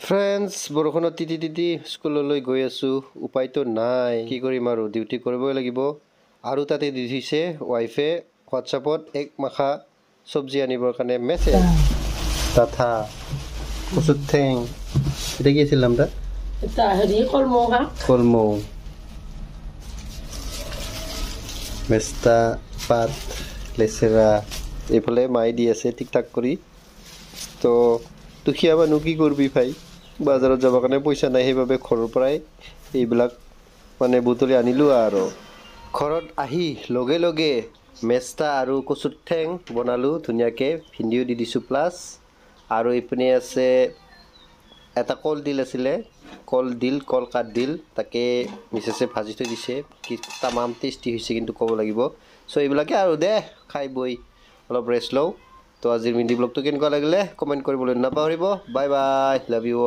friends বৰষুণত তিতি তিতি স্কুললৈ গৈ আছোঁ উপায়তো নাই কি কৰিম আৰু ডিউটি কৰিবই লাগিব আৰু তাতে দি দিছে ৱাইফে হোৱাটছআপত এক মাখা চব্জি আনিবৰ কাৰণে মেছেজ তাথা কচুৰ ঠেং এটা কি আছিল নামটা এটা হেৰি কলমৌ মেষ্টা পাত লেচেৰা এইফালে মাই দি আছে ঠিক ঠাক কৰি তো দুখীয়া মানুহ কি কৰবি ভাই বাজাৰত যাবৰ কাৰণে পইচা নাই সেইবাবে ঘৰৰ পৰাই এইবিলাক মানে বুটলি আনিলোঁ আৰু ঘৰত আহি লগে লগে মেষ্টা আৰু কচুৰ ঠেং বনালোঁ ধুনীয়াকৈ ভিন্দিও দি দিছোঁ প্লাছ আৰু এইপিনে আছে এটা কলডিল আছিলে কল কাঠডিল তাকে মিছেছে ভাজি থৈ দিছে কি তামাম টেষ্টি হৈছে কিন্তু ক'ব লাগিব চ' এইবিলাকে আৰু দে খাই বৈ অলপ ৰেষ্ট লওঁ তো আজিৰ মিনি ব্লগটো কেনেকুৱা লাগিলে কমেণ্ট কৰিবলৈ নাপাহৰিব বাই বাই লাভ ইউ